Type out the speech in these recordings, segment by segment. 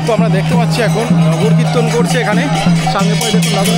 তো আমরা দেখতে পাচ্ছি এখন নগর কীর্তন করছে এখানে সামনে পরে দেখুন নগর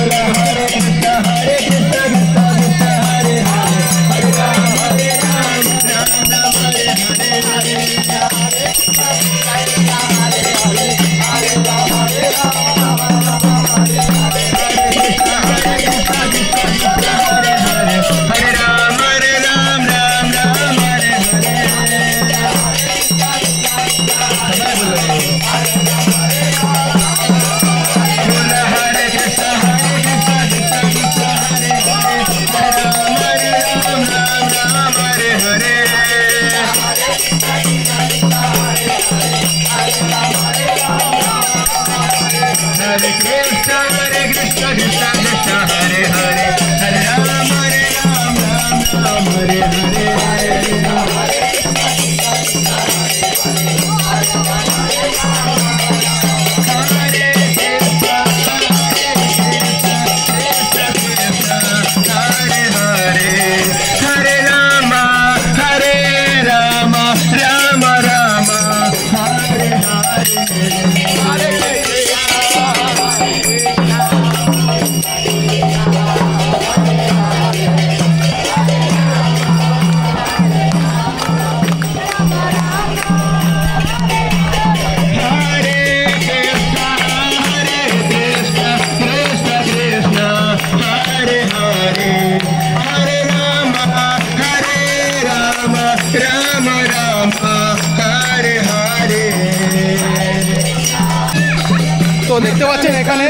তো দেখতে পাচ্ছেন এখানে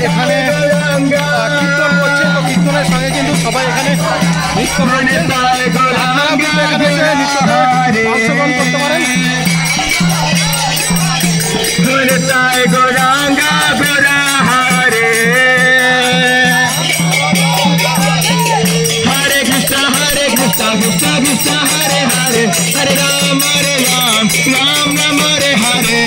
এখানে কীর্তন করছে। তো কীর্তনের সঙ্গে কিন্তু সবাই এখানে নৃত্য করছে। আপনারা কিন্তু এখানে নৃত্যতে অংশগ্রহণ করতে পারেন। हरे कृष्ण कृष्ण कृष्ण हरे हरे हरे राम राम राम हरे हरे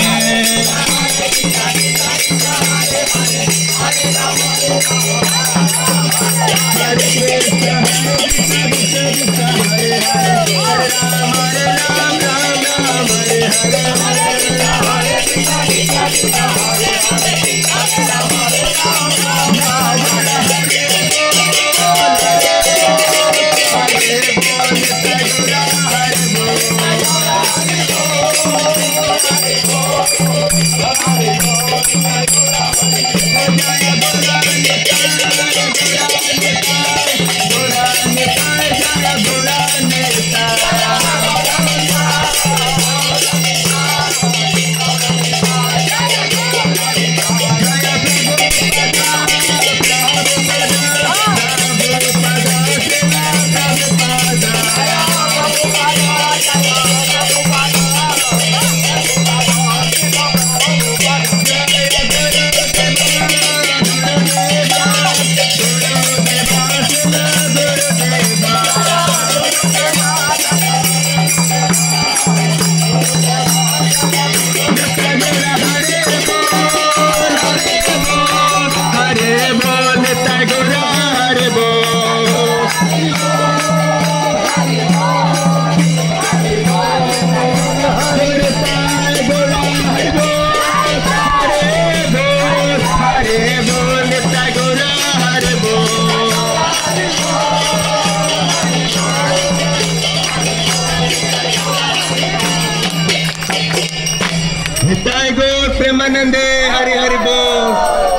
प्रेमानंदे हरि हरि बोल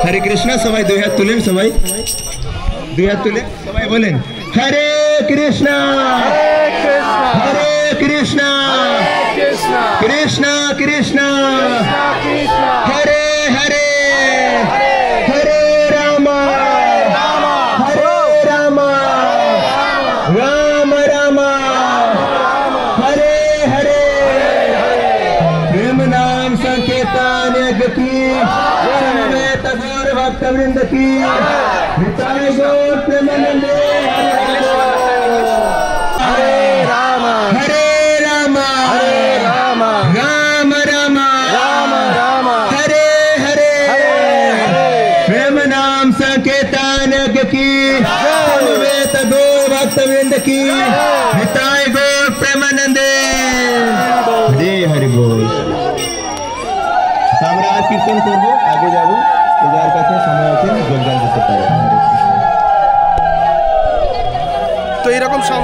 हरे कृष्णा सबाई दो हाथ तुलें सबाई दो हाथ तुलें सबाई बोलें हरे कृष्णा कृष्णा कृष्णा हरे हरे हरे रामा राम राम हरे हरे प्रेम नाम संकेतन गति भक्तवृंद की प्रेमानंदे हरे राम राम राम राम हरे हरे प्रेम नाम संकेतन की वेद गो भक्तवृंद की हिताय गो प्रेमानंदे हरे हरि बोल আমরা আর কীর্তন করবো, আগে যাবো, যার কাছে সময় আছে যোগদান করতে পারে। তো এইরকম সব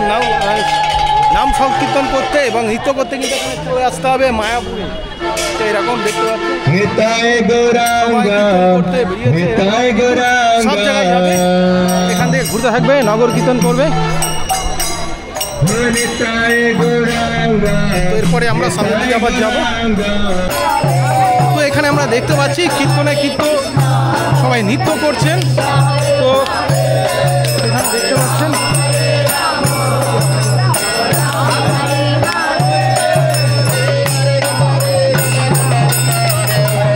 নাম সংকীর্তন করতে এবং নৃত্য করতে কিন্তু এখানে চলে আসতে হবে মায়াপুরে। তো এরকম দেখতে পাচ্ছি সব জায়গায় যাবে, এখান থেকে ঘুরতে থাকবে, নগর কীর্তন করবে। তো এরপরে আমরা সামনের দিকে আবার যাবো। তো এখানে আমরা দেখতে পাচ্ছি কীর্তনে সবাই নৃত্য করছেন। তো এখানে দেখতে পাচ্ছেন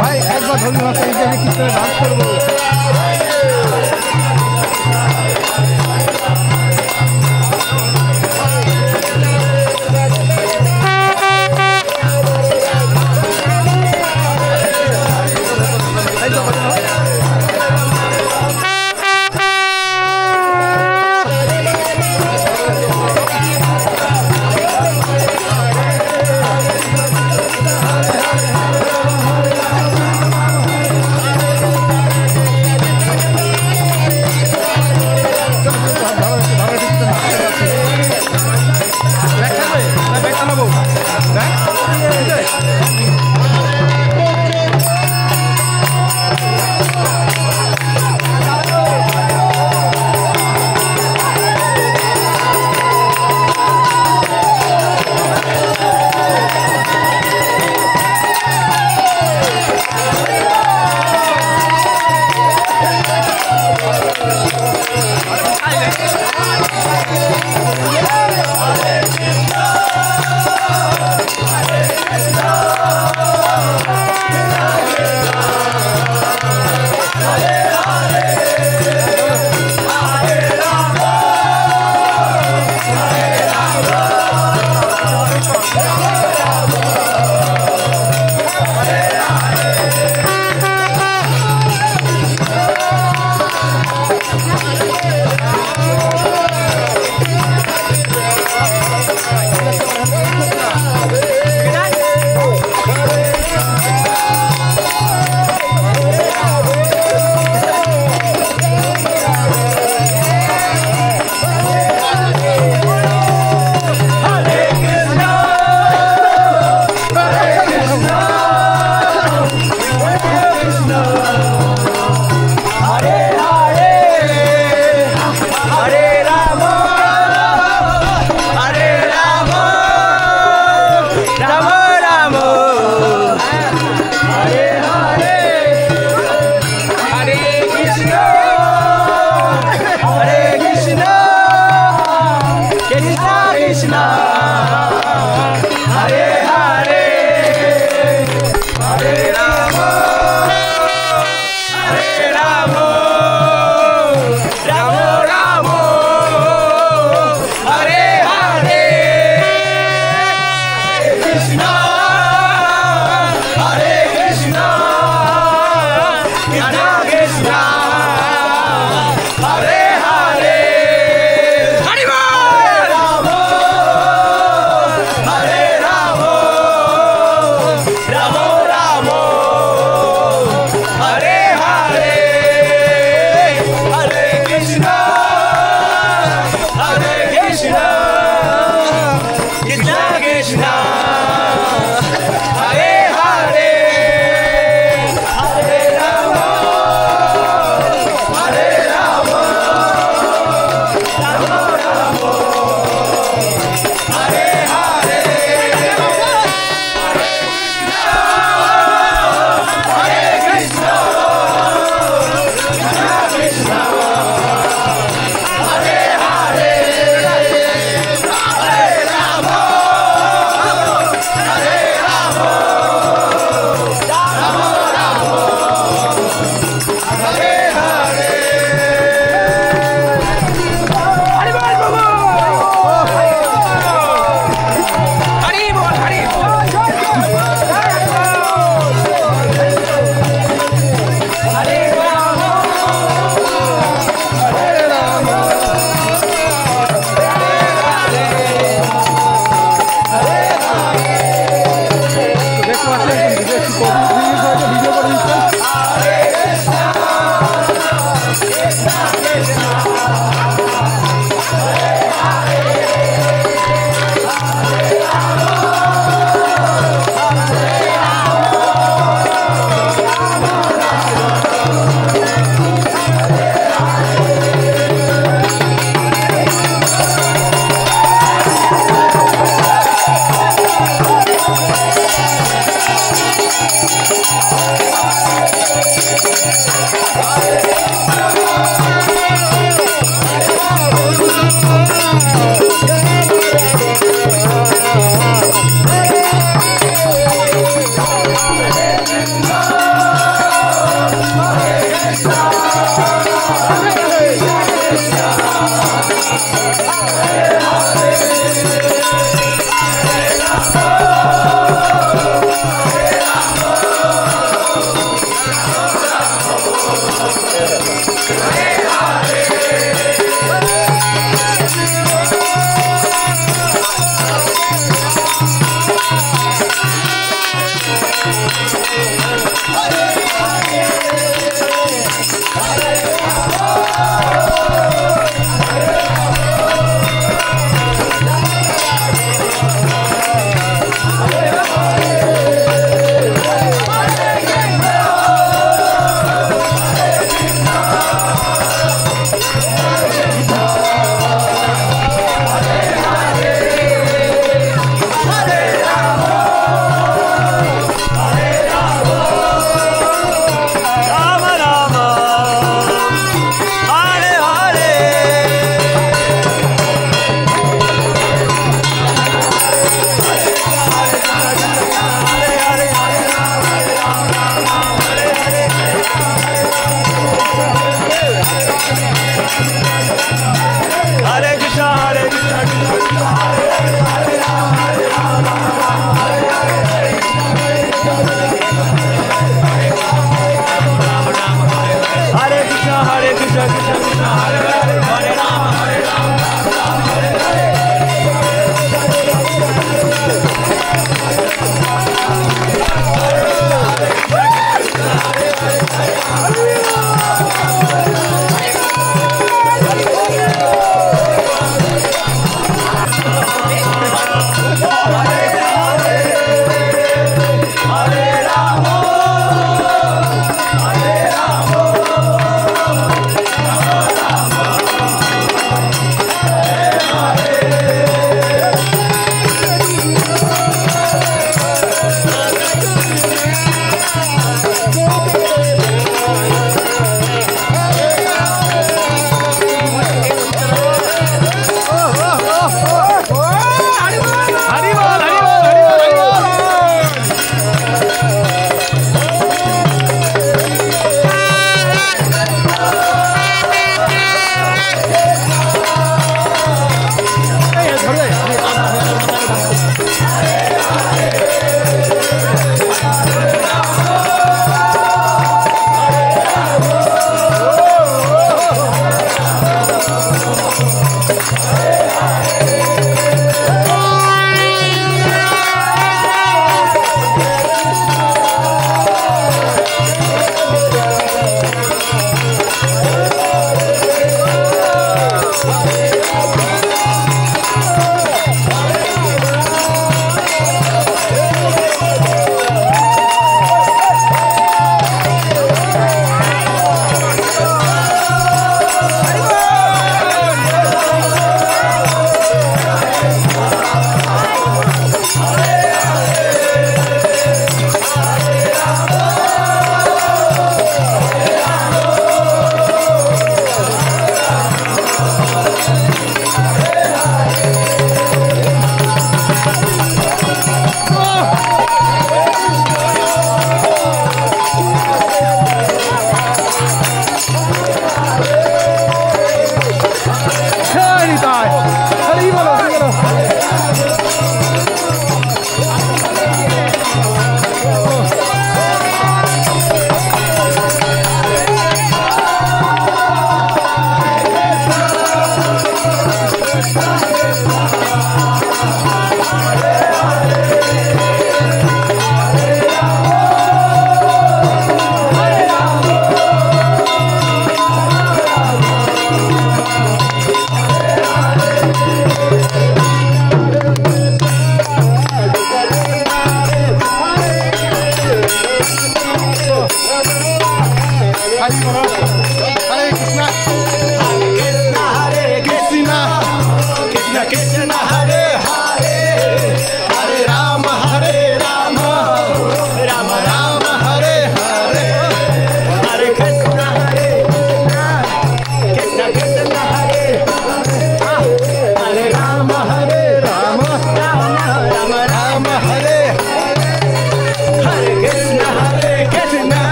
ভাই একবার ধন্যবাদ, এই যে আমি কীর্তনে ডান্স করবো।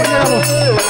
দিকে যাবো।